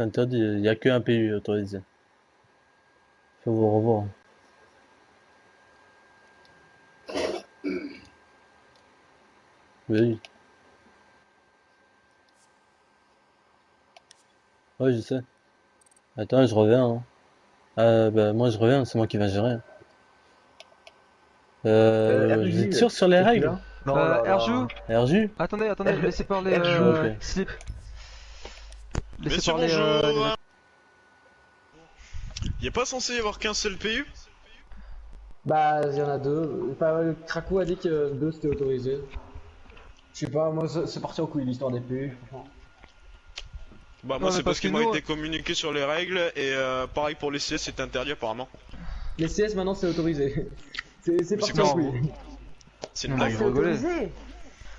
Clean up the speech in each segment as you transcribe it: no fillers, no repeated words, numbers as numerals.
interdit, il n'y a que un PU autorisé. Faut vous revoir. Oui. Ouais, je sais. Attends, je reviens. Hein. Bah, moi je reviens, c'est moi qui vais gérer. Vous êtes RJ, sûr sur les t'es plus règles? là? Non, là, Erjou, là. RJ? attendez, laissez parler Erjou. Ok. Slip. Laissez Messieurs, parler bonjour. Nedox. Y a pas censé y avoir qu'un seul PU? Bah, il y en a deux. Enfin, Krakou a dit que deux c'était autorisé. Je sais pas, moi c'est parti en couille l'histoire des PU, franchement. Bah Non moi mais c'est parce parce que qu'il m'a nous, été communiqué sur les règles et pareil pour les CS c'est interdit apparemment. Les CS maintenant c'est autorisé. C'est Mais parti c'est en quoi, couille. C'est une Non, blague. vous rigolez.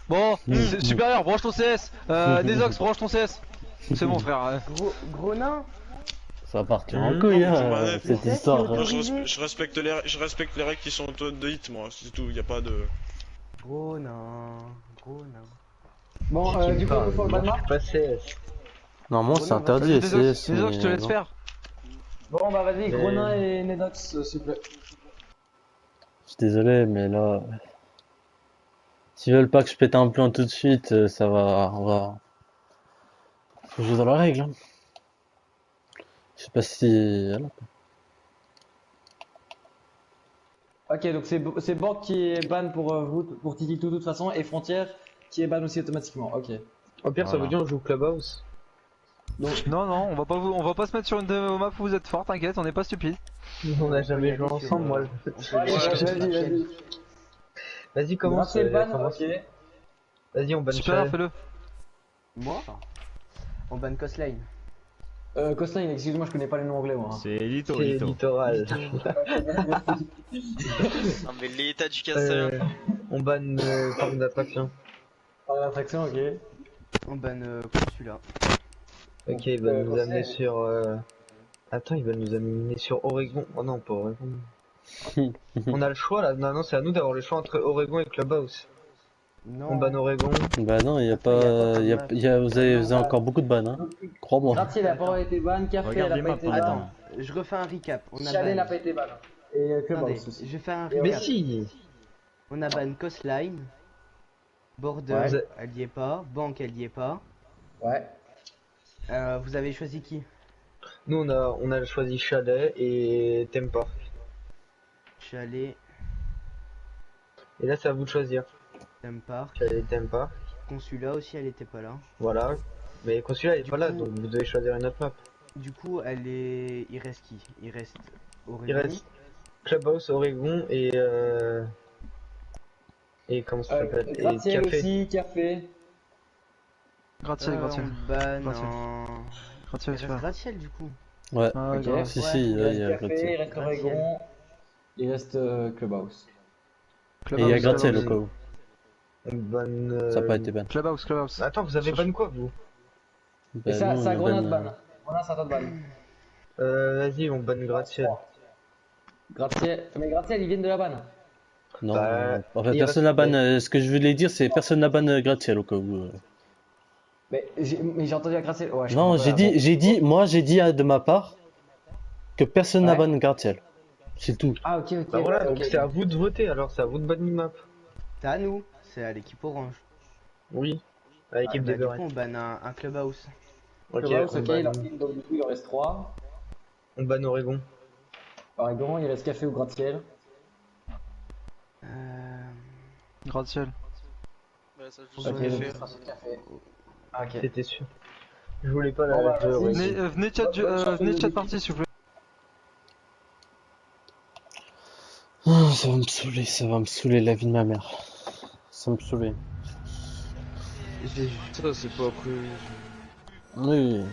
Bon, supérieur, branche ton CS. Nezox, branche ton CS. C'est bon frère. Gros nain, Ça va partir en Hmm. couille, Non, hein, bah, cette c'est histoire. Moi autorisé. je respecte les règles qui sont de hit moi, c'est tout, y a pas de... Gros nain, gros nain. Bon, Qui me du coup on parle, fait le moi, ban je suis pas CS. Normalement, c'est interdit, les CS. Nezox, je te mais laisse non. faire. Bon, bah vas-y, Mais- Gronin et Nedox, s'il vous plaît. Je suis désolé, mais là. S'ils veulent pas que je pète un plomb tout de suite, ça va. On va. Faut jouer dans la règle. Hein. Je sais pas si. Voilà. Ok, donc c'est Borg qui est ban pour vous, pour Titi tout de toute façon, et Frontière qui est ban aussi automatiquement. Ok. Au pire, ça Voilà. veut dire on joue Clubhouse. Non, on va pas se mettre sur une map où vous êtes fort, t'inquiète, on n'est pas stupide. On a jamais joué ensemble, moi. Vas-y. Vas-y, commence. C'est le ban, commence. ok. Vas-y, on ban Supérieur, Shell. fais-le. Moi On ban Costline. Costline, excuse-moi, je connais pas les noms anglais moi. C'est Lito, C'est Lito. littoral. Non mais l'état du casseur. On ban parc d'attraction. Par l'attraction, ok. On ban celui-là. Ok, il va nous conseil. amener sur. Attends, il va nous amener sur Oregon. Oh non, pas Oregon. On a le choix là. Non, non, c'est à nous d'avoir le choix entre Oregon et Clubhouse. Non. On ban Oregon. Bah non, il y a Il y a pas. pas Y a, de y a- vous avez encore beaucoup de bannes, hein. Crois-moi. Gratis, il a pas été ban, Café, Regarde elle les a pas maps, été hein. ban. Attends, je refais un recap. On a Chalet n'a ban. pas été ban. Et Attendez, Clubhouse aussi. je fais un Mais recap. si. On a ban Coastline. Border, Ouais. elle y est pas. Banque, elle y est pas. Ouais. Vous avez choisi qui? Nous, on a choisi Chalet et Theme Park. Chalet, Et là, c'est à vous de choisir. Theme Park. Chalet et Theme Park. Consulat aussi, elle était pas là. Voilà. Mais Consulat, il est Du pas là, coup- donc vous devez choisir une autre map. Du coup, elle est. Il reste qui? Il reste Oregon. Il reste Clubhouse, Oregon et comment ça s'appelle? Et Gratte-ciel Café. aussi, Café. Gratte-ciel, gratte-ciel. On ban Gratte-ciel. en. Gratte-ciel, Il reste supérieur. gratte-ciel du coup. Ouais. Ah, Ok. grave. Si, Ouais, si, il là, reste il y a Café, il Gratte-ciel. reste Oregon, il reste Clubhouse. Et il y a Clubhouse, Gratte-ciel au Clubhouse. cas où. On ban. Ça n'a pas été ban. Clubhouse. Attends, vous avez ban quoi vous? Bah, Et ça, nous, ça on Grenade ban, ban. Grenade, ça ban. Vas-y, on ban gratte-ciel. Gratte-ciel. Mais Gratte-ciel, ils viennent de la ban. Non, Bah, en fait, il personne n'a reste- ban. Ce que je voulais dire, c'est personne n'a ban Gratte-ciel au cas où. Mais j'ai entendu la Gratte-ciel. Ouais, je Non, comprends pas, bon. j'ai dit de ma part que personne n'a Ouais. ban Gratte-ciel. C'est tout. Ah, ok, ok. Bah voilà, ouais, donc ok. c'est à vous de voter alors, c'est à vous de ban une map. C'est à nous, c'est à l'équipe orange. Oui. À l'équipe Bah, des du coup, Berets. on ban un clubhouse. Ok, Clubhouse, on ok, ban, donc du coup, il en reste 3. on ban Oregon. Oregon, il reste Café ou Gratte-ciel. Euh... Gratte-ciel. Bah ça joue Ok, sur les donc faits. ce sera sur Café. Ah, ok. C'était sûr. Je voulais pas Bon, la bah, de vas-y. Oregon. Venez chat party s'il vous plaît. Ah, ça va me saouler la vie de ma mère. Ça me saouler. Ça, c'est pas cool. Oui,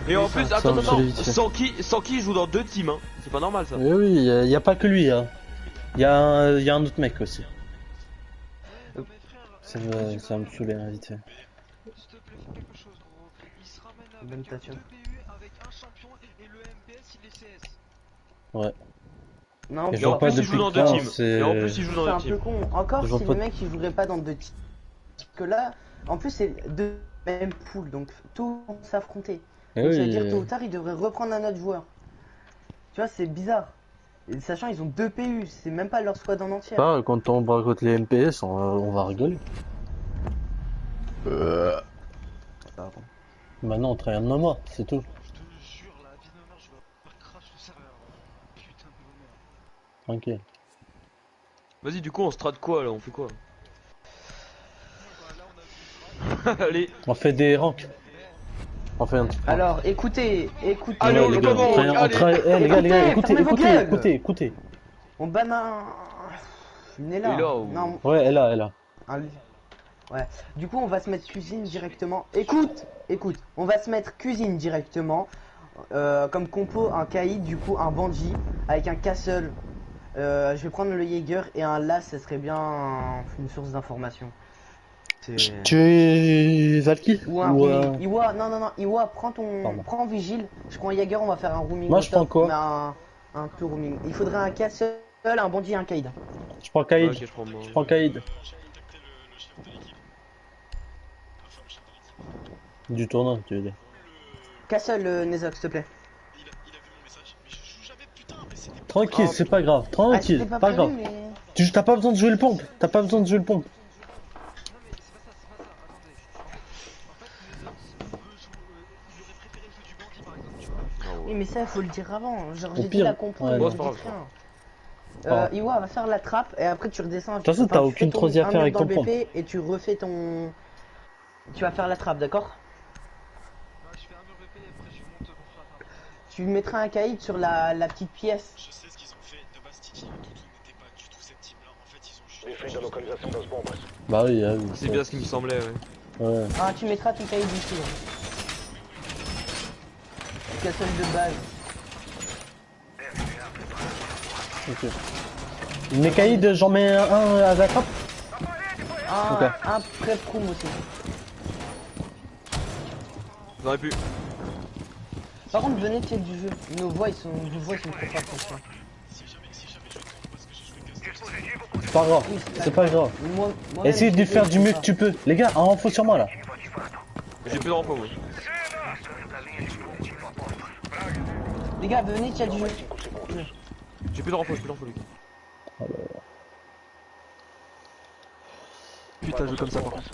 Et en plus, Ça attends, me attends, saoule vite fait. Sans qui joue dans deux teams, hein. C'est pas normal ça. oui, oui, y a pas que lui, hein. Y a un autre mec aussi. Ça va me saouler, hein, vite fait. S'il te plaît, fais quelque chose, gros. Il se ramène Bonne avec station. 2 BU avec un champion et le MPS il est CS. Ouais. Non, Et Et je vois en pas plus, il depuis joue dans deux quand, teams. c'est- Et en plus, il joue c'est dans un deux peu teams. con. Encore Je si vois pas- le mec il jouerait pas dans deux teams. Parce que là, en plus, c'est deux mêmes poules, donc tout vont s'affronter. Eh Donc, ça veut oui, dire tôt ou tard, ils devraient reprendre un autre joueur. Tu vois, c'est bizarre. Et sachant, ils ont 2 PU, c'est même pas leur squad en entière. pas, quand on bracote les MPS, on va rigoler. Maintenant, on travaille de Noma, c'est tout. Je te jure, la vie de ma mère, je vais faire crash le serveur. Putain de merde. Tranquille. Vas-y, du coup, on strat quoi là? On fait quoi? Bah, là, on a vu. Allez, On fait des ranks. On fait un petit rank. Alors, écoutez. Allez, on les le gars, commence, on travaille- eh, les gars, Écoutez, fermez vos écoutez, gueules. écoutez. On banne un. Il est là. Il est là, ou- Non, Ouais, elle là. un lit. Ouais. Du coup, on va se mettre cuisine directement. Écoute. On va se mettre cuisine directement. Comme compo, un caïd, du coup, un bandit avec un castle. Je vais prendre le Jaeger et un las, ça serait bien une source d'information. C'est- Tu es Valky Ou un rooming. Iwa, non, Iwa, Pardon. prends vigile. Je prends Jaeger, on va faire un rooming. Moi, au je prends top, quoi mais un peu rooming. Il faudrait un castle, un bandit et un caïd. Je prends Kaïd. ok, je prends moi. Je prends Kaïd. J'ai contacté le chef de l'équipe. Enfin, le chef de l'équipe. Du tournoi, tu veux dire. Castle, Nezox, s'il te plaît. Il a vu mon message. Mais je joue jamais, putain, mais c'est des. Tranquille, Oh. c'est pas grave. Ah, Tranquille, c'était pas prévu, grave. mais... T'as pas besoin de jouer le pompe. T'as pas besoin de jouer le pompe. Non, mais c'est pas ça, attendez. En fait, les Ops veut jouer. Il aurait préféré le jeu du bandit par exemple, tu vois. Oui, mais ça, faut le dire avant. Genre, Au j'ai dit pire. la compo. Ouais, ils bon, ont c'est pas dit grave, rien. pas grave. Iwa va faire la trappe et après tu redescends. De toute façon, t'as aucune troisième affaire avec ton pompe. pompe. Et tu refais ton. Tu vas faire la trappe, d'accord? Ouais, je fais un mur VP et après je monte pour faire la trappe. Tu mettras un caïd sur la petite pièce. Je sais ce qu'ils ont fait. De base, Titi et Toutou n'étaient pas du tout cette team-là. En fait, ils ont juste. Bah oui, ah oui. C'est bien ce qui me semblait, ouais. Ouais. Ah, tu mettras ton caïd ici. Castle de base. Ok. Mes Kaïd, j'en mets un à la trappe. Ok. Un prep room aussi. J'aurais pu. Par contre, venez tirer du jeu. Nos voix, ils sont trop fortes. franchement. Si jamais je jouais parce que j'ai joué Castle. C'est pas grave. Oui, C'est pas grave. Moi-même, Essaye de j'ai faire joué, du mieux c'est que ça. tu peux. Les gars, un renfort sur moi là. J'ai plus de renfort, moi. Les gars, venez tirer du jeu. J'ai plus de renfort, Lucas. Putain, je joue comme ça par contre.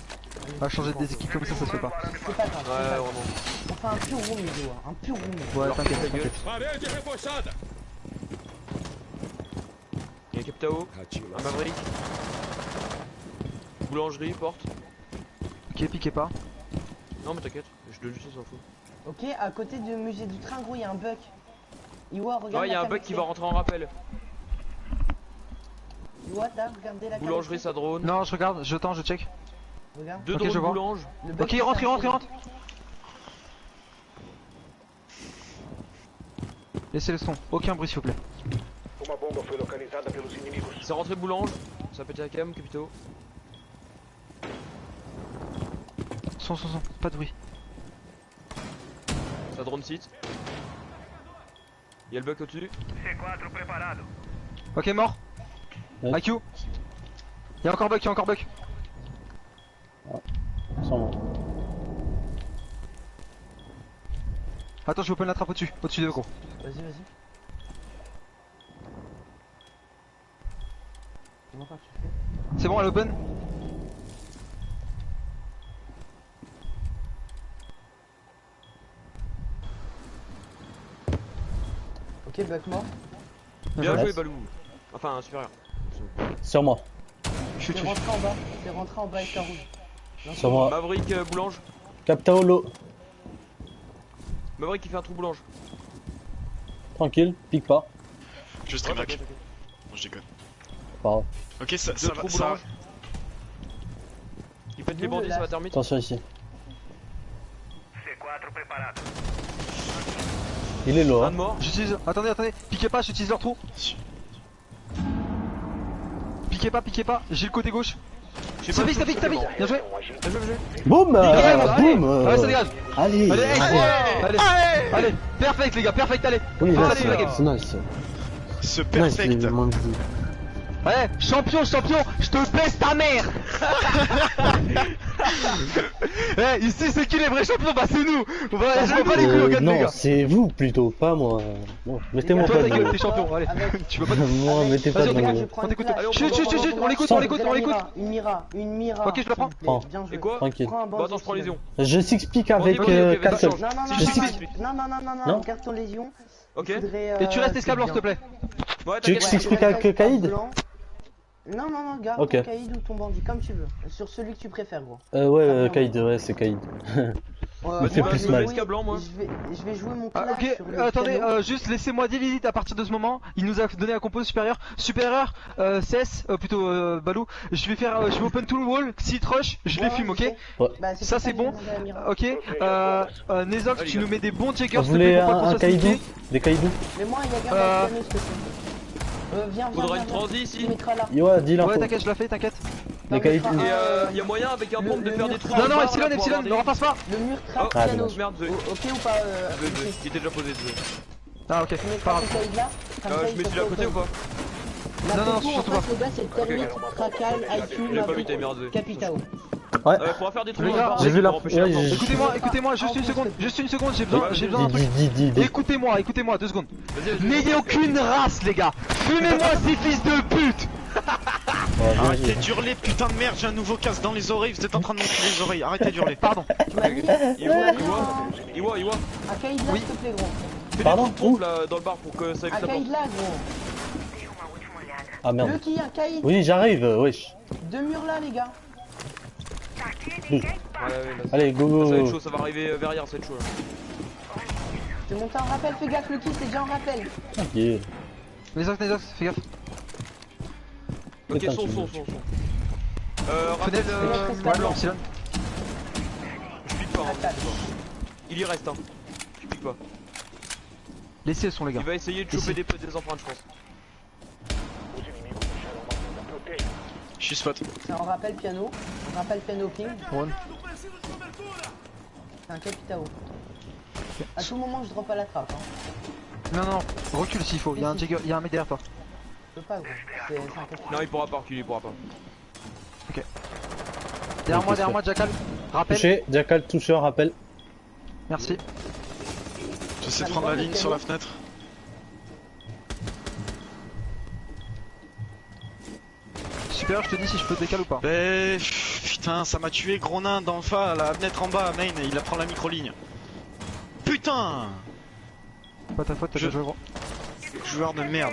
À changer des équipes comme ça se fait pas. C'est pas grave. Ouais, vraiment. On fait un pur room, les gars. Un pur room. Ouais, t'inquiète, ta gueule. t'inquiète. Il y a un Captao, un Maverick. Boulangerie, porte. Ok, piquez pas. Non, mais t'inquiète, je te juste, on s'en fout. Ok, à côté du musée du train, gros, il y a un bug. Iwa, regarde. Ouais, il y a la un bug qui va caméra. rentrer en rappel. Iwa, t'as regardé la Boulangerie, ça drone. Non, je regarde, je tends, je check. Regarde. Deux Ok, drones je vois. boulanges. Le bug Ok, qui il rentre, il s'est rentre, il installé. rentre. Laissez le son, aucun bruit s'il vous plaît. C'est rentré boulange. Ça a pété la cam, Capito. Son, pas de bruit. Ça drone site. Il y a le bug au-dessus. Ok, mort. Ouais. IQ. Il y a encore bug, Sans moi. Attends, je vais open la trappe au-dessus de gros. Vas-y. Comment ça, tu fais? C'est bon, elle open. Ok, bug mort. Bien Ouais. joué, Balou. Enfin, supérieur. Sur moi. Je T'es tue. rentré en bas. T'es rentré en bas avec ta rouge. Sur moi. Maverick, boulange. Capta holo. Maverick qui fait un trou boulange. Tranquille, pique pas. Je stream hack. Non, je déconne. Pas grave. Ok, ça Deux va. trous Ça... boulange. Il pète les Nous, bandits, là, ça va terminer. Attention ici. Il est low, Un hein. de mort. J'utilise. Attendez, piquez pas, j'utilise leur trou. Piquez pas, j'ai le côté gauche. J'ai Ça pas pique, le ça truc, pique, c'est Bien joué. Boum Allez, boum allez, ça dégage. Allez Allez, perfect les gars, perfect, allez. Oui, là, Allez, les gars. c'est nice. Ce Nice, perfect. les membres. Ouais, champion, je te baisse ta mère. Eh, ici c'est qui les vrais champions? Bah c'est nous. On va, je vois pas les couilles au gars, les Non, gars. c'est vous plutôt, pas moi. Bon, mettez-moi Toi pas ta de gueule, t'es champion, allez. Tu peux pas. moi, mettez pas Vas-y, de on mots. je prends On une t'écoute. claque. Chut, on l'écoute, on l'écoute, on l'écoute. Une mira. Ok, je le prends. s'il vous plaît. Prends. Bien joué. Et quoi? Prends un Bon, bandit, attends, je prends les Steven. ions. Je s'explique avec Ok, vas-y, Castle. change. Non, Je sais- non, Non. garde ton lésion. Ok. Il faudrait, Et tu restes esclave blanc, s'il te plaît. Ouais, Tu veux que je t'inquiète. t'explique avec Kaïd? Non, garde Ok. ton Kaïd ou ton bandit, comme tu veux. Sur celui que tu préfères, gros. Ouais, Kaïd, ouais, c'est Kaïd. Bah, fait tu plus vas mal. jouer esclave blanc, moi. Je vais jouer mon Ah, clash ok, sur le attendez, piano. juste laissez-moi 10 visites à partir de ce moment. Il nous a donné un compo supérieur. Supérieur, CS, plutôt Balou. Je vais open to the wall. S'il rush, je les Ouais, fume, je ok? sais. Ouais. Bah, Ça, pour c'est que bon. j'ai demandé à Mira. Ok, Nezox, Allez, tu gars. nous mets des bons checkers, Vous s'il te voulez plaît, pour pas un qu'on soit Kaïdou? splittés. Des Kaïdou? Mais moi, il y a quelqu'un Euh, dans le piano, s'il te plaît. Viens. Faudra une transi ici. Tu mettras là. Ouais, dis l'info. Ouais, t'inquiète, je la fais, t'inquiète. Les Kaïdou. Et y'a moyen avec un le- pompe de le faire des mur trous trap. dans Non, le non, bar, Epsilon, là, pour Epsilon, ne avoir repasse pas. Le mur Oh. trap Ah, piano. dommage. Merde, Ok ou pas il était déjà posé. Ah, ok, Tu pas mettras grave. ton Kaïd là. Comme ça, Je il mets se celui à côté ou retrouve. pas? La Non, compo, surtout en face, les gars, c'est Termite, Tracal, IQ, Je l'ai pas vu, t'as Maverick, merdé. Capitao. Ouais. Faudra faire des trous Les dans le gars, bar j'ai vu la- pour empêcher ouais, la porte. j'ai- Écoutez-moi, juste une seconde, j'ai besoin d'un truc. Dis. Écoutez-moi, 2 secondes. Vas-y, N'ayez aucune race, les gars. Fumez-moi ces fils de pute. Arrêtez d'hurler, putain de merde, j'ai un nouveau casque dans les oreilles, vous êtes en train de m'enfiler les oreilles, arrêtez d'hurler. Pardon. Tu m'as mis Iwa, un Kaïd là, Oui. s'il te plaît, gros. fais des Pardon, trous de pompe là dans le bar pour que ça Un évite la porte. Kaïd là, gros. Ah merde. Lucky, un Kaïd. Oui, j'arrive, wesh. 2 murs là, les gars. Ouais, là, Allez, go, ça va être go. chaud, ça va arriver vers hier, ça va être chaud là. Je vais monter un rappel, fais gaffe, Lucky, c'est déjà un rappel. Yeah. Nezox, fais gaffe. Ok, Putain, son. tu- Rappel Fenêtre, Ouais, blanc. Epsilon. Je pique pas, hein, Attaque. il y reste, hein. Je pique pas. Laissez le son, les gars. Il va essayer de choper des empreintes, je pense. Je suis spot. C'est un rappel piano ping. Drone. C'est un Capitao. À tout moment, je drop à la trappe. Hein. Non, recule s'il faut. Il y a un Jagger, il y a un mec derrière toi. Je peux pas, gros. C'est un Capitao. Non, il pourra pas reculer, il pourra pas. Derrière moi, Jackal. Rappel. Touché, Jackal, toucheur, rappel. Merci. J'essaie de prendre la ligne sur la fenêtre. Super, je te dis si je peux décaler ou pas. Putain, ça m'a tué, gros nain d'enfant, la fenêtre en bas, main, il apprend la micro-ligne. Putain! Pas ta faute, t'as Je- déjà joué gros. Joueur de merde.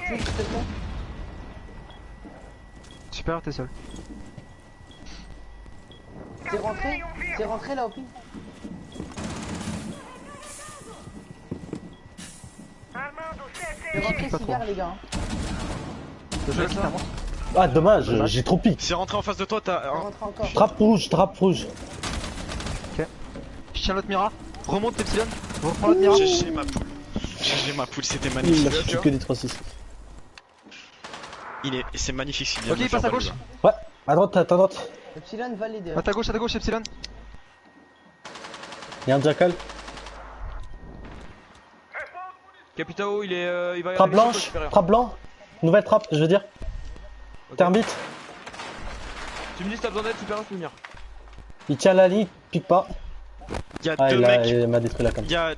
Juste, s'il te plaît. Super, t'es seul. C'est rentré là au ping. C'est rentré Pas cigare, les gars. T'as joué là, monte. Ah, dommage, j'ai trop pique. C'est rentré en face de toi, C'est t'as. rentré encore. Trappe rouge. Je tiens l'autre Mira. Remonte Epsilon. Reprends l'autre Mira. GG ma poule. GG ma poule, c'était Il magnifique. a foutu que des 3-6. C'est magnifique ce qu'il vient Ok, de il faire, passe à Balou, gauche. là. Ouais, à droite. Epsilon va l'aider. À ta gauche, Epsilon. Y'a un Jackal. Capitao, il va Trappe arriver sur le blanche, supérieur. trappe blanc. Nouvelle trappe, je veux dire. Ok. Termite. Tu me dis si t'as besoin d'aide, supérieur, je peux venir. Il tient la ligne, pique pas. Il y a Ah, deux mecs. il m'a détruit la cam. Il y a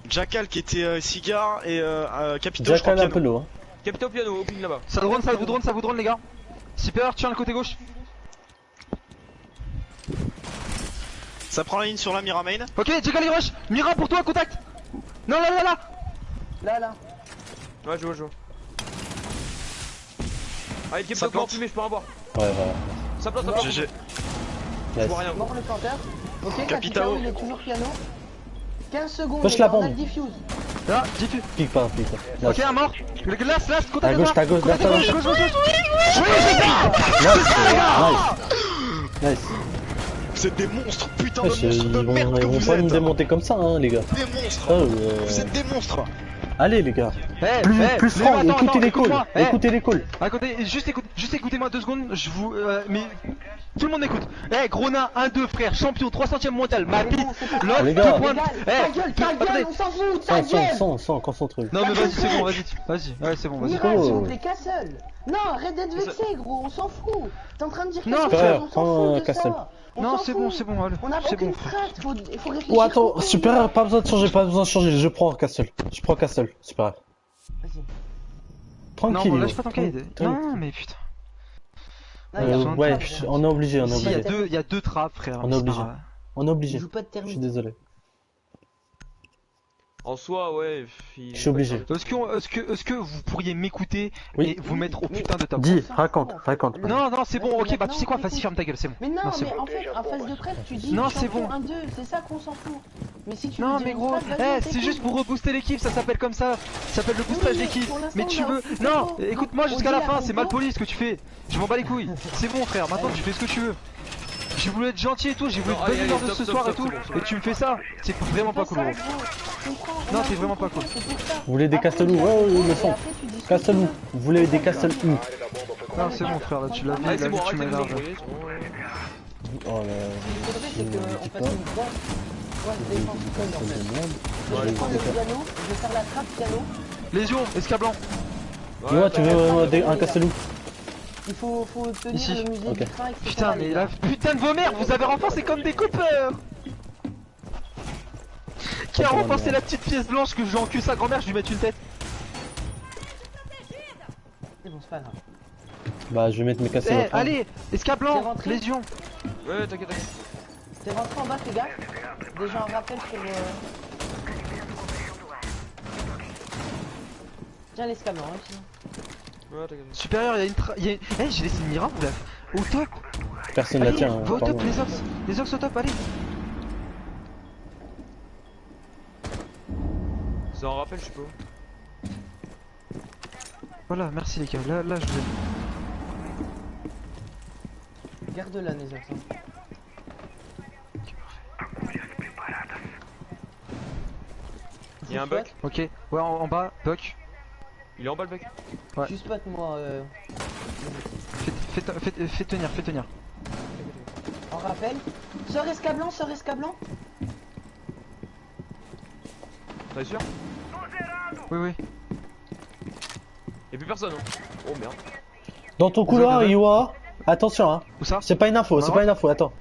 Jackal qui était cigare et Capito, je crois, Jackal un peu piano. low. Hein. Capitao piano, au ping là-bas. Ça vous drone les gars. Super, tiens le côté gauche. Ça prend la ligne sur la Mira main. Ok, Jackal il rush. Mira pour toi, contact. Non, là. Là. Ouais, je vois. Allez, Ça Capitao, plante. fumé, je peux en boire. Ouais, voilà. Ça plante, ça plante. GG. Je vois rien. Mort le planteur. Ok, Capitao. Capitao, il est toujours piano. 15 secondes. Push les la gars, on a bombe. le diffuse. Là, diffus. Pique pas. Là, Ok, un mort. Last, contact. À gauche, Contact, gauche. gauche. Nice. Vous êtes des monstres, putain Wesh, de monstres de ils merde que vont vous pas nous êtes. démonter comme ça, hein, les gars. Des monstres. Oh, Vous êtes des monstres. Allez les gars. Eh, Plus, eh, plus mais franc, attends, écoutez les calls. écoute-moi. Eh, Écoutez les calls. juste écoutez-moi 2 secondes, je vous. Mais. Tout le monde écoute. Eh, gros nain, 1-2, frère, champion, 300ème mondial, ma bite. L'autre, Les 2 gars. points. Ta gueule, attendez. on s'en fout, ta Sans, gueule. sans, concentre. Non, mais vas-y, c'est bon, vas-y. Ouais, c'est bon, vas-y. Mirage, Oh. on te les Castle. Non, arrête d'être vexé, gros, on s'en fout. T'es en train de dire Non, quelque frère, chose, on s'en prends, fout de Castle. ça. On Non, s'en c'est fout. bon, c'est bon, allez. On n'a C'est aucune bon, frère. frette, faut réfléchir. Oh attends, au super, pas besoin de changer, je prends Castle. Je prends Castle, super. Vas-y. Tranquille. Non, lâche pas ton cahier. Tranquille. Non, mais putain. Non, il y a besoin de Ouais, ça, on est obligé, on est Si, obligé. il y a deux trappes, frère. On est obligé. On est Il obligé. joue pas de Je suis thermique. désolé. En soi, ouais. Je suis obligé. Est-ce que vous pourriez m'écouter Oui. et vous mettre au putain de top? Dis, raconte. Non, c'est bon, ok, bah tu Maintenant, sais quoi, vas-y, écoute. ferme ta gueule, c'est bon. Mais non, c'est mais bon. en fait, en phase de presse, tu dis Non, c'est champion bon. 1-2, c'est ça qu'on s'en fout. Mais si tu Non, veux dire mais une gros, phrase, vas-y, on c'est t'écoute. juste pour rebooster l'équipe, ça s'appelle comme ça. Ça s'appelle le boostage Oui, mais d'équipe. pour l'instant, Mais tu on a veux. aussi Non, compo. écoute-moi On jusqu'à dit la la fin, c'est compo. mal poli ce que tu fais. Je m'en bats les couilles. C'est bon, frère, maintenant tu fais ce que tu veux. J'ai voulu être gentil et tout, j'ai voulu Non, être bonne allez, humeur de stop, ce stop, soir et stop, tout. c'est bon. Et tu me fais ça. C'est vraiment pas cool, gros. Non, c'est vraiment pas cool. Vous voulez des Castelou? Ouais, le son. Castelou. Vous voulez des Castelou? Non, c'est bon, frère, là tu l'as vu, Allez, là c'est bon, tu arrêtez de nous m'énerves. embrouiller, c'est bon. Oh là. Ce qu'il faudrait, c'est qu'on fasse une grosse défense comme en fait. Je vais prendre le piano, je vais faire la trappe piano. Lésion, escablant. Dis-moi, tu veux un Castelou? Il faut tenir Ici. le musée Ok. du train, etc. Putain, mais la putain de vos mères, vous avez renforcé comme des coupeurs. Qui a renforcé la petite pièce blanche que j'ai en cul sa grand-mère, je lui mets une tête. C'est bon, c'est pas grave. Bah, je vais mettre mes Eh, Castelou. allez, T'es escablant, rentré lésion. Ouais, t'inquiète. T'es rentré en bas, fais gaffe. Déjà un rappel sur. Tiens l'escalon, hein, sinon. Ouais, t'inquiète. Supérieur, il y a une Eh, j'ai laissé une mira, bref. Au top. Personne la Allez, tient. va au top, pardon. les ox au top, allez. C'est un rappel, je sais pas. Voilà, merci les gars, là je vais. Garde-la, Nézox. Hein. Il y a un buck. Ok, ouais, en bas, Buck. Il est en bas le buck. Ouais. Juste pas de moi. Fais tenir. En rappel. Sors escablant. T'es sûr? Oui. Y'a plus personne, hein. Oh merde. Dans ton couloir, avez- Iwa. Attention, hein. Où ça? C'est pas une info, On c'est va pas une info, attends.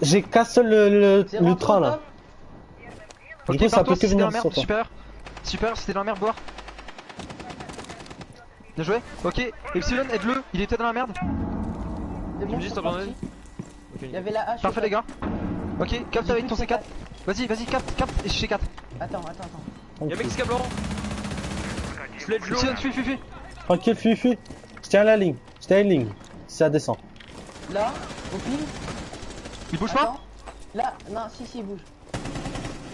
J'ai Castle le C'est rentré train au là. top. Du Ok, coup, ça pars-toi peut si que c'était dans venir la sur merde, toi. super, c'était dans la merde, boire. Bien joué, ok, Epsilon, aide-le, il était dans la merde. C'est Tu bon, me dis je suis stop en reparti. Ok, Il y avait la hache. Parfait au les top. gars. Ok, capte J'ai avec plus ton de C4. Vas-y, capte, et je fais 4. Attends. Y'a un mec qui blanc. Sledge low. Epsilon, fuis. Tranquille, fuis. Je tiens à la ligne. Je tiens à une ligne. Si ça descend. Là, au pile. Il bouge pas? Attends. Là, non, si, il bouge.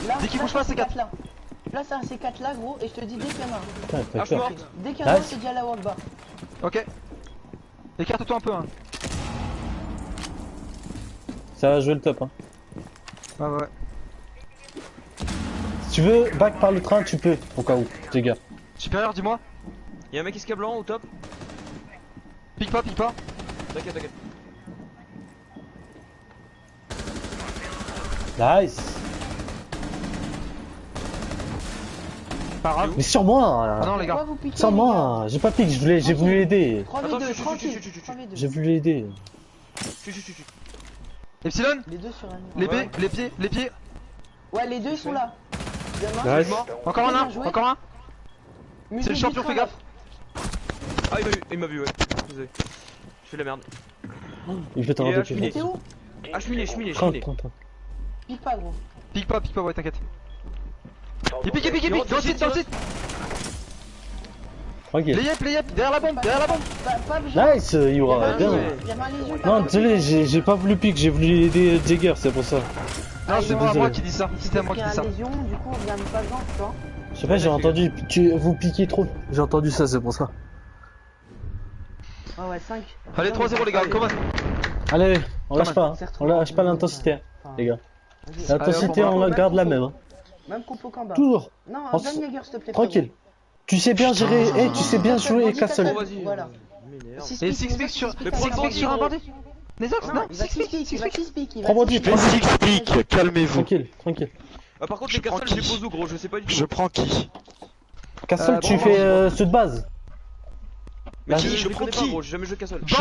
Là, Dès qu'il là, bouge pas, c'est c'est un C4 là. Là, c'est un C4 là, gros, et je te dis dès qu'il y en a un. Putain, Ah, t'as je suis peur. mort. Dès qu'il y en a un, Nice. c'est déjà la Wagba. Ok. Écarte-toi un peu, hein. Ça va jouer le top, hein. Ouais. Si tu veux back par le train, tu peux. Au cas où, les gars. Supérieur, dis-moi. Y'a un mec qui blanc au top. Pique pas. T'inquiète. Nice. Pas grave. Mais sur moi. Ah non, les Pourquoi gars. vous piquez, Sur les moi. J'ai pas piqué, j'ai voulu l'aider. 3v2, Attends, chut, tranquille. chut. 3v2. J'ai voulu l'aider. Chut. Epsilon, Les deux sur un les mur. pieds, les pieds. Ouais, les deux sont là. Demain, Nice. Encore Bien un, joué. encore un. musée C'est le du champion, train, fais là. gaffe. Ah, il m'a vu, ouais. Désolé. Je fais de la merde. Il fait t'en Il est rendre cheminée. T'es où? Ah, cheminée. 30. Pique pas, gros. Pique pas, ouais, t'inquiète. Il pique, dans le site. Tranquille. Les yep, derrière la bombe. Pas besoin. Nice, Yura. Bien. Il y avait un lésion. Non, désolé, j'ai pas voulu pique, j'ai voulu aider Jagger, c'est pour ça. Non, c'est moi désolé. qui dis ça. C'était à moi qui dis Il y ça. a un lésion, du coup, on vient de pas dedans, tu vois. Je sais pas, j'ai entendu, vous piquez trop. J'ai entendu ça, c'est pour ça. Ouais, 5. Allez, 3-0 les gars, commence. Allez, on lâche Comment pas, hein. On lâche pas l'intensité, les gars. Allez, L'intensité, on va- on la garde la même. Hein. Même compo qu'en bas. Toujours. Non, On donne s- Jäger, s'il te plaît. Tranquille. Tu sais bien Putain. gérer, tu sais bien jouer Bandit Castle. Castle, Oh, vas-y. voilà. M'énerve. Et six pick sur, Mais prends le bandit, sur un gros. bandit. Nezox, Non, non, il va six pick, il va six pick, il va Prends bandit, six pick. prends Six pick, calmez-vous. Tranquille, tranquille. Ah, par contre, Je les castles, prends je les qui pose où, gros? Je sais pas du tout. Je prends qui? Castle, tu bon, fais bandit. ceux de base. Mais Bah, qui? je Je les prends connais pas, qui gros. J'ai jamais joué castle. Bandit.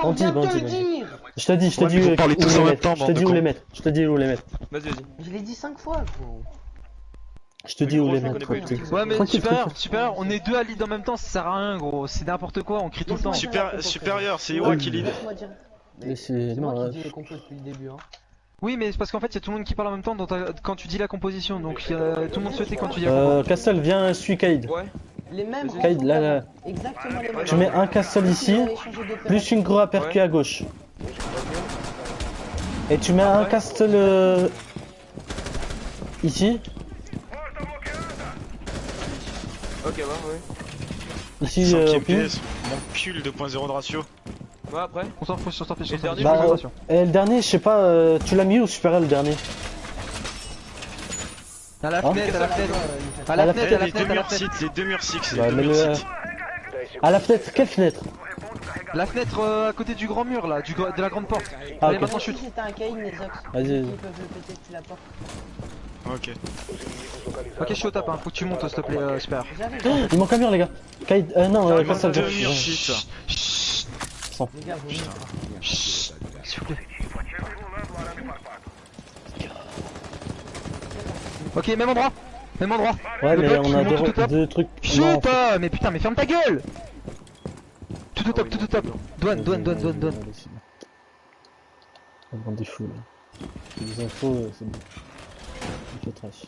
On vient de Bandit, te le bandit. dire. Je te dis Ouais, mais vous parlez où tous les en même mettre. temps, Je te bande de dis où cons. les mettre. Je te dis où les mettre. Vas-y, vas-y. Je l'ai dit 5 fois, gros. Je te Mais dis où gros, les je le mettre. connais pas du tout. Ouais mais Tranquille, supérieur, on est deux à lead en même temps, ça sert à rien gros, c'est n'importe quoi, on crie tout le temps. Supérieur, c'est Ewa qui lead. Laisse-moi dire. Mais c'est- C'est moi non, qui dis les compos depuis le début, hein. Oui mais c'est parce qu'en fait il y a tout le monde qui parle en même temps quand tu dis la composition, donc tout le monde se tait quand tu dis la compo. Castle, viens, suis Kaid. Ouais. Les mêmes. Vas-y. Kaid, là. Exactement les mêmes. Tu mets un Castle ici, plus une gros uppercut à gauche. Et tu mets un Ouais. Castle ici, Ok, ouais, ouais. ici 5 au pile. FPS, mon pull 2.0 de ratio. Ouais, après. On s'en fout, sur ta fiche, Et le dernier, Bah, concentration. et le dernier, je sais pas, tu l'as mis où supérieur le dernier? À la Hein fenêtre, à la fenêtre, à À la la fenêtre, à la Les deux fenêtre, à la murs fenêtre. site, les deux murs six, Bah, les deux mets-le, murs site. à la fenêtre, quelle fenêtre? La fenêtre à côté du grand mur là, de la grande porte. Ah, Allez ok. maintenant chute. Si c'était un Kain, les Ox. Vas-y. Ils peuvent le péter depuis la porte. Ok. Ok je suis au top, hein. Faut que tu montes s'il te plaît supérieur. J'arrive. Il manque un mur, les gars. Kaid, non, Il manque Castle, deux viens. murs site. Les gars, vous S'il vous plaît. Ok, même endroit. Même endroit. Ouais, Le mais bloc, on a monte tout au top. deux trucs. Chut Non, mais putain, mais ferme ta gueule. Tout au top, tout au top. Douane. Allez, c'est bon. On prend des fous là. Les infos, c'est bon. On fait trash.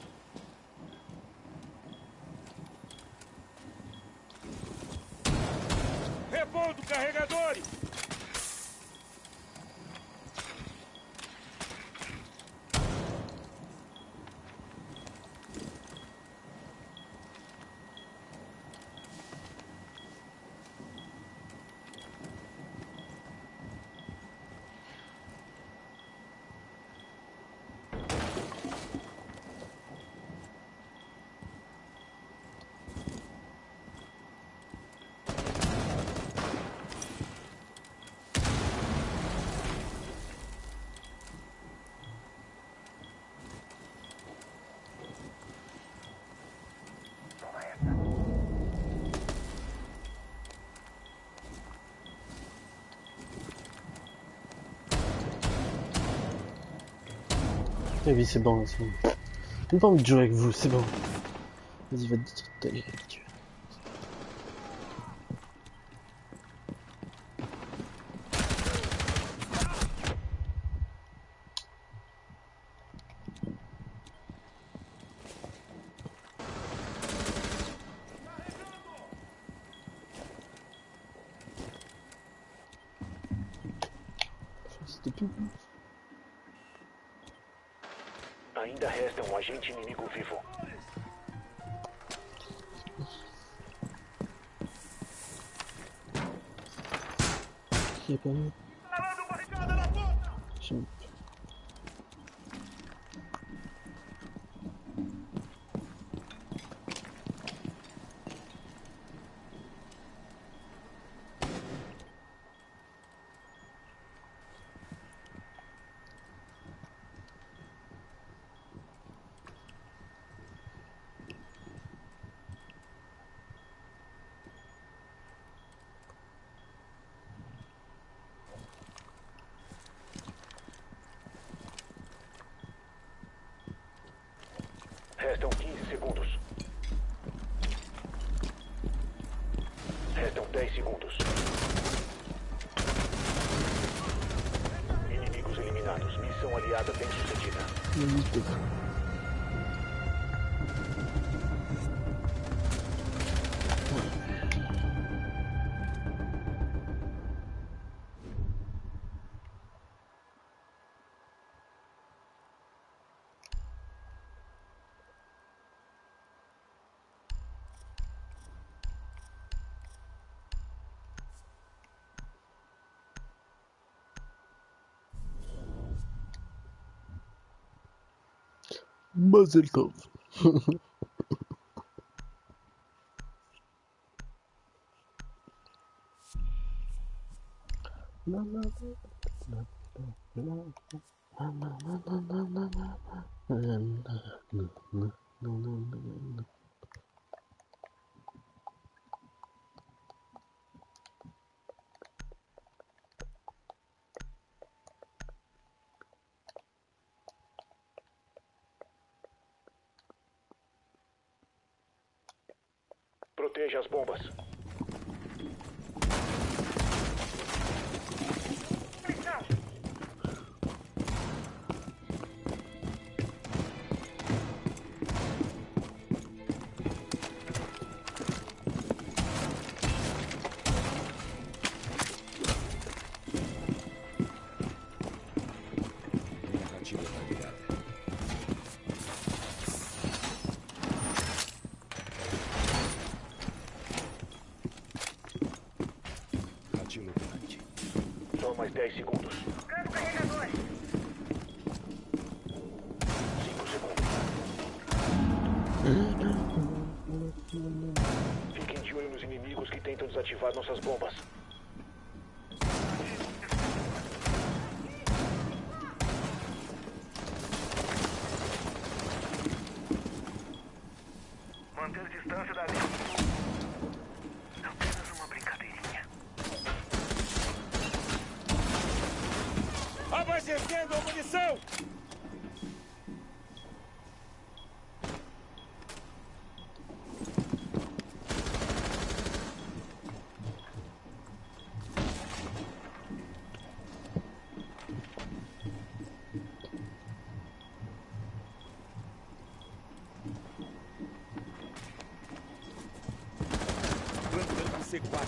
Eh oui, c'est bon, c'est bon. J'ai pas envie de jouer avec vous, c'est bon. Vas-y, va te aller, tu veux. C'était tout. Ainda resta um agente inimigo vivo. Qui est pas mieux. J'aime- Restam 15 segundos. Restam 10 segundos. Inimigos eliminados. Missão aliada bem sucedida. Mazel tov. Proteja as bombas. Só mais 10 segundos. 5 segundos. Fiquem de olho nos inimigos que tentam desativar nossas bombas. Manter distância da linha. Apenas uma brincadeirinha. Abastecendo a munição! Plantando a C4.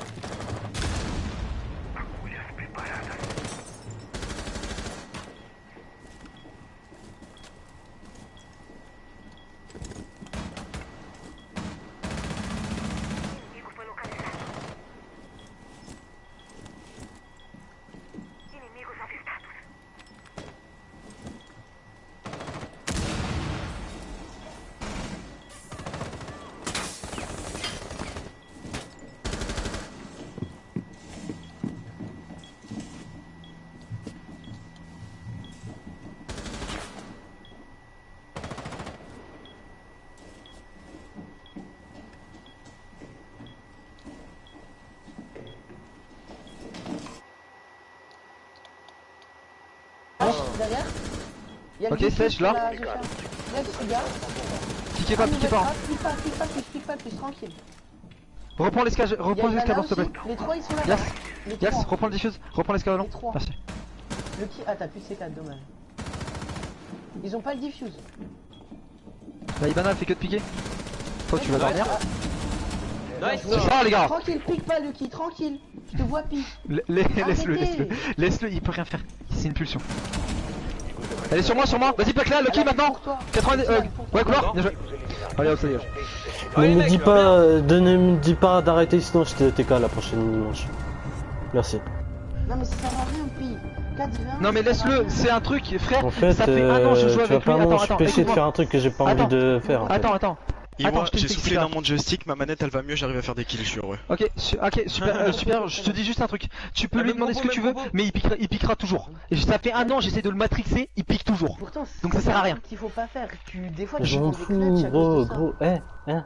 Agulhas preparadas. Inimigo foi localizado. Inimigos avistados. Derrière. Il y a le Ok, Vicky sèche, sur là. la Joshua. Il y a le gars. Piquez pas, piquez pas. Clique pas plus, tranquille. Reprends l'escalade, Il y a reprends Ivana l'escalade s'il te aussi. plaît. Les trois ils sont là. Yes, Les yes, trois. reprends le diffuse, reprends l'escalade. Les trois. Merci. Le qui. Ah, t'as plus de C4, dommage. Ils ont pas le diffuse. La Ivana elle fait que de piquer. Toi tu vas dormir. Nice. C'est ça les gars. Tranquille, pique pas le qui, tranquille. Je te vois pique. Laisse-le, Arrêtez. laisse-le, il peut rien faire. C'est une pulsion. Elle est sur moi, vas-y plaque-la, Lucky maintenant. 90, ouais couloir, bien joué. Allez hop, ça y est. Ne me dis pas, ne me dis pas d'arrêter, sinon je te TK la prochaine dimanche. Merci. Non mais ça sert à rien, pille. 4v1. Non mais laisse-le, c'est un truc, frère. En fait, ça fait un an que je joue tu vas avec pas lui. Attends, m'empêcher de écoute-moi. faire un truc que j'ai pas envie de faire. en fait. Attends. Et Attends, moi, je te j'ai explique soufflé ça. dans mon joystick, ma manette elle va mieux, j'arrive à faire des kills sur eux. Ok, super, super, je te dis juste un truc. Tu peux Ah, lui même demander ce que combo, tu même veux, combo. mais il piquera toujours. Et ça fait un an, j'essaie de le matrixer, il pique toujours. Pourtant, Donc ça sert à rien. qu'il faut pas faire. Des fois, tu Je m'en prends des clutches fous, à cause gros, de ça.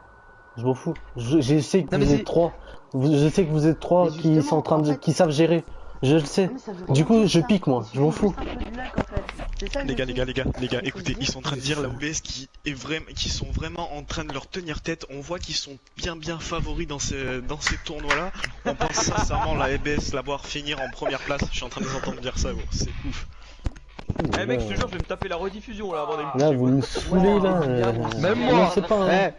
je m'en fous. Je sais que Non, mais vous c'est- êtes trois. Je sais que vous êtes trois Mais qui justement, sont en train de, en fait- qui savent gérer. Je le sais. Ah, mais ça veut Du rien coup, dire, je ça. pique moi, Il je m'en suffit fous. juste un peu de luck, en fait. C'est ça, Les gars, je les dis. gars, Il faut écoutez, se ils dire sont en train de dire la OBS qui sont vraiment en train de leur tenir tête. On voit qu'ils sont bien favoris dans ces tournois-là. On pense sincèrement la EBS la voir finir en première place. Je suis en train de les entendre dire ça, gros. C'est ouf. Eh mec, je te jure, je vais me taper la rediffusion là avant d'aller me Là, coucher, vous moi. me saoulez là. Même Non, moi. c'est pas. Hein.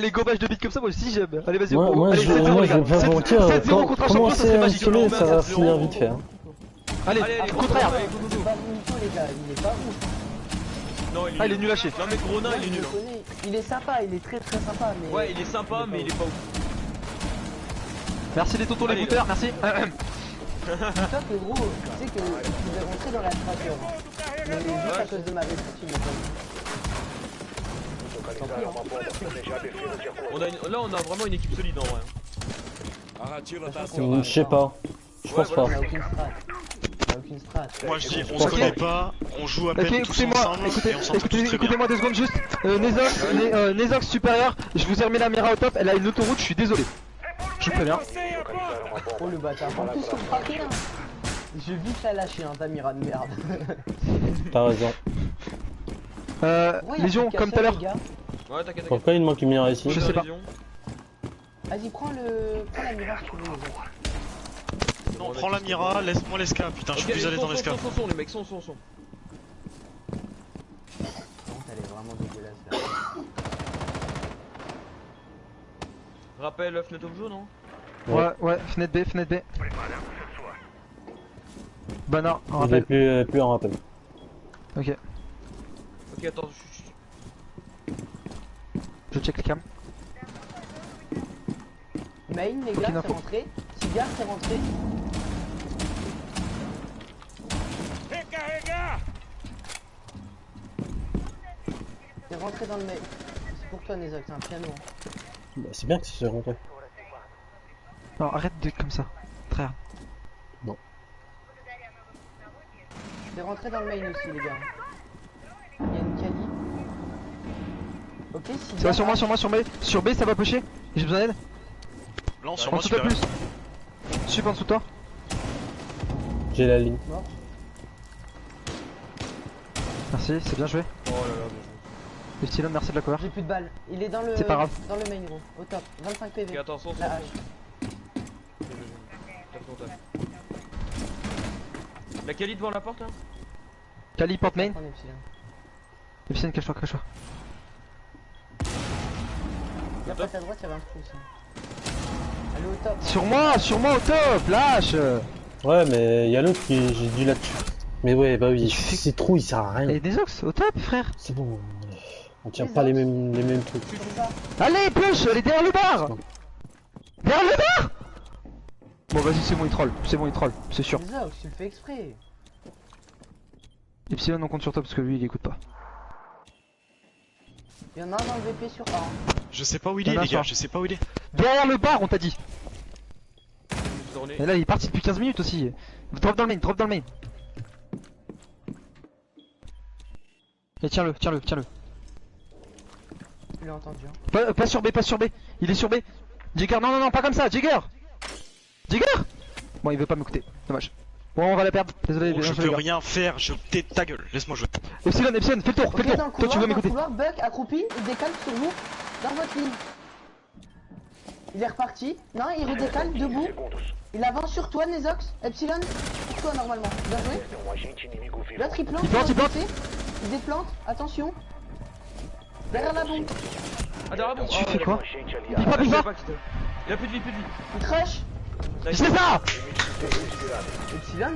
Les gobages de bits comme ça, moi aussi j'aime. Allez, vas-y, Moi, allez, je 7-0 les vais gars. pas vous mentir. 7-0 contre un champion, ça Commencer serait à magique. saouler, ça va 7-0. finir vite fait. Hein. Allez, Allez, contraire. C'est pas bon, les gars, il est pas bon. Non, Ah, il est nul à chier. Non, mais Gros nain, il est Je nul. le hein. connais. Il est sympa, il est très sympa, mais. Ouais, il est sympa, mais il est pas ouf. Merci les tontons, les Allez, booters, merci. Dis-toi que gros, tu sais que je vais rentrer dans la tracker. Mais juste à cause de ma restriction, Localizaram uma bomba. Planejar a defesa de acordo. Là, on a vraiment une équipe solide en vrai. Je sais pas. Je pense pas. On a aucune strat. On a aucune strat. Moi je dis, on Ok. se connaît pas, on joue à peine Ok, tous écoutez-moi, ensemble et on s'entend tous très bien. écoutez-moi 2 secondes juste. Nezox supérieur, je vous ai remis la Mira au top, elle a une autoroute, je suis désolé. Je vous préviens. Oh le bâtard. En plus, on fera rien. Je vais vite la lâcher, hein, ta Mira de merde. T'as raison. Ouais, y a Légion, plus de comme tout à l'heure. casseur, les gars. Ouais, t'inquiète, Pourquoi il manque une mire ici? Je sais pas. Vas-y, prends la Mira si tu veux. les autres. Non, prends la Mira, laisse-moi l'esca, putain, je suis plus à l'aise dans l'esca. Son, les mecs, son. Par contre, elle est vraiment dégueulasse là. Rappel fenêtre of jaune, non? Ouais, fenêtre B. Banner, un Il est rappel. plus en rappel. Ok, Ok, attends, je check le cam. Main, les Aucune gars, c'est info. rentré. Cigar, c'est rentré. C'est rentré dans le main. C'est pour toi, Nezox, c'est un piano. Hein. Bah, c'est bien que c'est rentré. Non, arrête de comme ça. Très rare. C'est rentré dans le main aussi, les gars. Il y a une Kali. Ok, Ça va sur moi, sur B. Sur B, ça va pusher. J'ai besoin d'aide. Lance sur En moi, dessous de toi supérieur. plus. Sup en dessous de toi. J'ai la ligne. Mort. Merci, c'est bien joué. Oh là là, bien joué. Epsilon, merci de la cover. J'ai plus de balles. Il est dans le C'est pas grave. dans le main gros. Au top. 25 PV. Ok, attends, son. La hache. Tape ton taf. La Kali devant la porte là? Kali, porte main. Prends Epsilon. Epsilon, cache-toi. Là, passe à droite, il y avait un trou aussi. Allez au top. Sur moi au top, lâche. Ouais, mais y'a l'autre qui j'ai dû là-dessus. Mais ouais, bah oui, c'est trou, il sert à rien. Et Nezox, au top, frère. C'est bon. On tient pas les mêmes trucs. C'est ça. Allez, push, elle est derrière le bar. Derrière le bar. Bon, vas-y, c'est bon, il troll. C'est sûr. Nezox, tu le fais exprès. Epsilon, on compte sur toi parce que lui, il écoute pas. Il y en a un dans le VP sur A. Hein. Je sais pas où il Y'en est, a les gars, un. je sais pas où il est. Derrière le bar, on t'a dit. Tourné. Et là, il est parti depuis 15 minutes aussi. Drop dans le main. Et tiens-le. Je l'ai entendu. Hein. Pas sur B. Il est sur B. Jagger, non, pas comme ça, Jagger. Bon, il veut pas m'écouter. Dommage. Bon, on va la perdre. Désolé, Oh, je bien joué, peux les gars. rien faire, je t'ai ta gueule, laisse-moi jouer. Epsilon, fais le tour, Ok, dans le Toi, tu veux m'écouter. couloir, Buck accroupi, il décale sur vous, dans votre ligne. Il est reparti. Non, il redécale, debout. Il avance sur toi, Nezox. Epsilon, sur toi normalement. Bien joué. Um agente inimigo vivo. L'autre il plante. Il plante, de l'autre côté. Il déplante, attention. Derrière la bombe. Ah, derrière bon. Tu fais quoi? Agente Il aliado. va, Il a plus de vie. Il crush. C'est ça. Epsilon,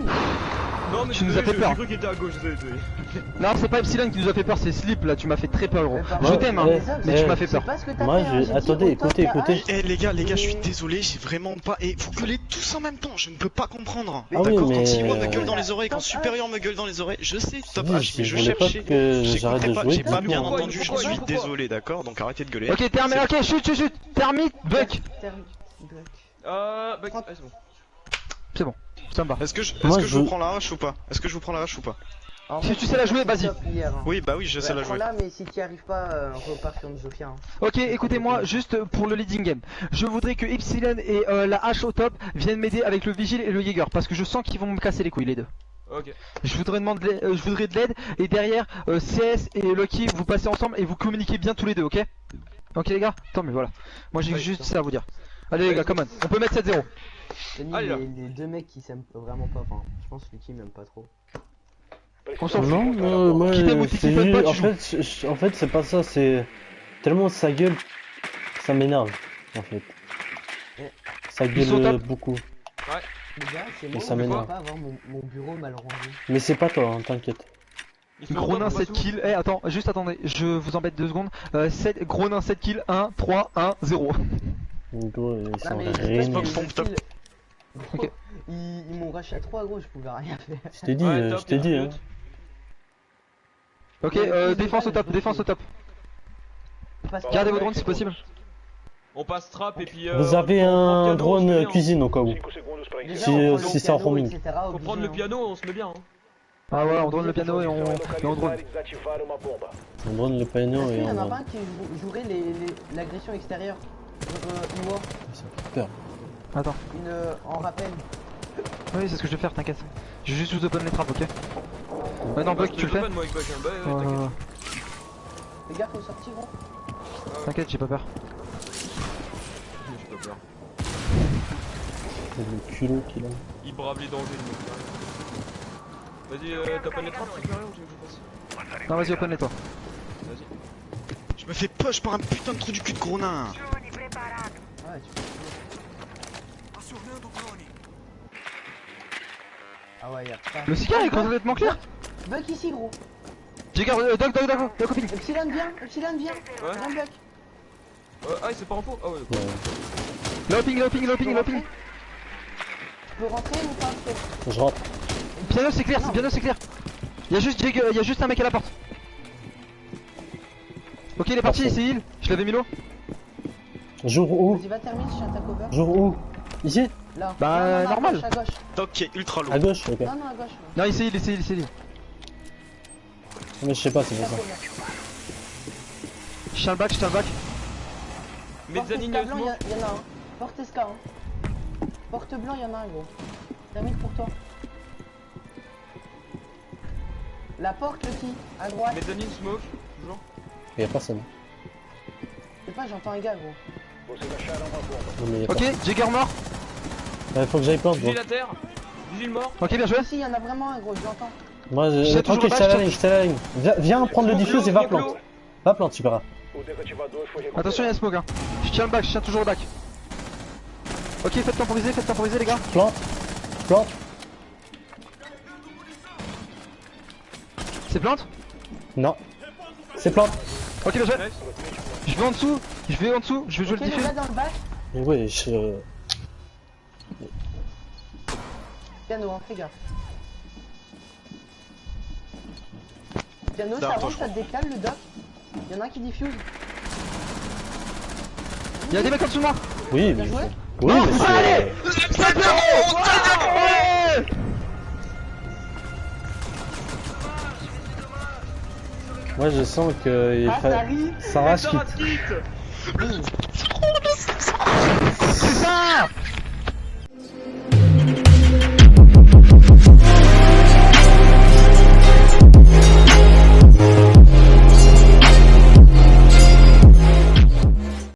Non, mais Tu nous as fait peur. J'ai cru qu'il était à gauche, désolé. Non, c'est pas Epsilon qui nous a fait peur, c'est Slip là, tu m'as fait très peur, gros. Mais pardon, Je t'aime, hein, Nezox, mais tu eh, m'as fait c'est peur. pas ce que t'as Moi, fait, hein. J'ai dit attendez, au top, écoutez. t'as Eh les gars, je suis Et- désolé, j'ai vraiment pas. Et vous gueulez tous en même temps, je ne peux pas comprendre. Ah oui, D'accord, mais- quand Simon me gueule dans les oreilles, quand Top Supérieur me gueule dans les oreilles, je sais, top dis, H, mais je je voulais pas cherchais. que j'arrête J'écoutais de pas, jouer, j'ai pas tout bien le monde. entendu, j'en suis désolé, d'accord, donc arrêtez de gueuler. Ok, terminé, ok, chute, termite, Buck. Bah, Prends- c'est bon. C'est bon, ça me va. Est-ce que je Moi, vous prends la hache ou pas? Est-ce que je vous prends la hache ou pas? En Si fait, tu sais la jouer, vas-y. top hier, hein. Oui, bah oui, je sais la jouer. Prends-la, mais si tu n'y arrives pas, on repart sur une Zofia. Hein. Ok, écoutez-moi, juste pour le leading game. Je voudrais que Epsilon et la hache au top viennent m'aider avec le Vigile et le Jaeger, parce que je sens qu'ils vont me casser les couilles, les deux. Ok. Je voudrais de l'aide, et derrière, CS et Lucky, vous passez ensemble et vous communiquez bien tous les deux, ok? Ok les gars? Tant mieux, voilà. Moi j'ai Oui, juste ça. ça à vous dire. Allez les gars, come on, on peut mettre 7-0. Denis, Allez, là. les deux mecs qui s'aiment vraiment pas, enfin, je pense que Lucky m'aime pas trop. On s'en fout. Non, moi, Qui t'aime ou qui c'est t'aime pas, juste- tu en fait, c'est pas ça, c'est tellement sa gueule, ça m'énerve, en fait. Ça Ils sont gueule top. beaucoup. Les gars, c'est Mais moi ça où je m'énerve. peux pas avoir mon bureau mal rangé. Mais c'est pas toi, hein, t'inquiète. Ils sont Gros top, nain on 7 passe où? kills. Eh attends, juste attendez, je vous embête 2 secondes. 7, gros nain 7 kills, 1, 3, 1, 0. Gros, ils sont Non, mais rien. Spock pompe top. Ok. Ils m'ont rush à 3 gros, je pouvais rien faire. Je t'ai dit, Ouais, top, je t'ai dit. Hein. Ok, Ouais, défense au top, défense au top. Passe Gardez pas. vos drones si possible. On passe trap et puis. Vous avez on prend un le piano, on se met drone bien. cuisine au cas où. 5 segundos para Déjà, iniciar. on prend le Si c'est en piano, roaming. etc., Faut obligé, prendre le hein. piano, on se met bien. Hein. Ah ouais, on drone le piano et on drone. Localizar e desativar uma bomba. On drone le piano Est-ce et qu'il y on en a pas drone. un qui jouerait l'agression extérieure Iwo, Ça fait peur. Attends. en rappel. Oui, c'est ce que je vais faire, t'inquiète. Je vais juste vous open les trappes, ok? Ouais, non, Buck, tu le fais? Moi avec Buck, hein. Bah, ouais, Ouais, t'inquiète. Les gars, faut sortir, gros. T'inquiète, j'ai pas peur. J'ai pas peur. C'est le culot qu'il a. Il brave les dangers, le mec. Vas-y, t'open les trappes, c'est rien ou tu veux que je fasse? Non, vas-y, open les toi. Vas-y. Je me fais push par un putain de trou du cul de gros nain. Ouais, tu peux. Ah ouais, y'a pas. Le Sika est complètement clair. Buck ici, gros. J'ai gardé. Doc, copine. Epsilon, viens. Ouais. Viens, Buck. Ah, c'est pas en faux? Ah ouais. Ouais. Loping. Tu peux rentrer ou pas? Je rentre. Piano, c'est clair. Y'a juste un mec à la porte. Ok, il est parti, c'est heal. Je l'avais mis l'eau. Jour où? Vas-y, va terminer, je suis un takeover. Jour où? Ici? Là. Bah, Non, normal. À gauche. Doc qui est ultra lourd. À gauche? Ok. Non, à gauche. Non, il s'est heal. Mais je sais pas, c'est pour ça. Takeover. Je tiens le back. Mezzanine, Porte blanc, smoke. y'en a un. Porte esca, hein. Porte blanc, y'en a un, gros. Termine pour toi. La porte, le qui? À droite. Mezzanine, smoke. Toujours. Y'a personne. Je sais pas, j'entends un gars, gros. Vocês acharam uma bomba. Non, mais y a Ok, Jagger mort. personne. Faut que j'aille plante, gros. Vigile à terre. Vigile mort. Ok, bien joué. Ici, y'en a vraiment un, gros, je l'entends. Moi, J'ai tranquille, toujours je le t'ai badge, la ligne. Viens prendre le diffuse et va plante. Va plante, tu verras. O desativador foi recuperado. Attention, y'a smoke, hein. Je tiens le back, je tiens toujours le back. Ok, faites temporiser, les gars. Plante. C'est plante? Non. C'est plante. Ok, bien joué. Je vais en dessous, je vais jouer Ok, le le diffuse. gars dans le bac. Mais ouais, Piano, hein, fais gaffe. Piano, ça D'accord, rentre, je ça te décale, le doc. Y'en a un qui diffuse. Y'a des mecs en dessous de moi. Oui, Bien mais. joué. Oui, mais c'est. Allez. Moi, je sens que. Ah, ça arrive. Sarah quitte. C'est ça.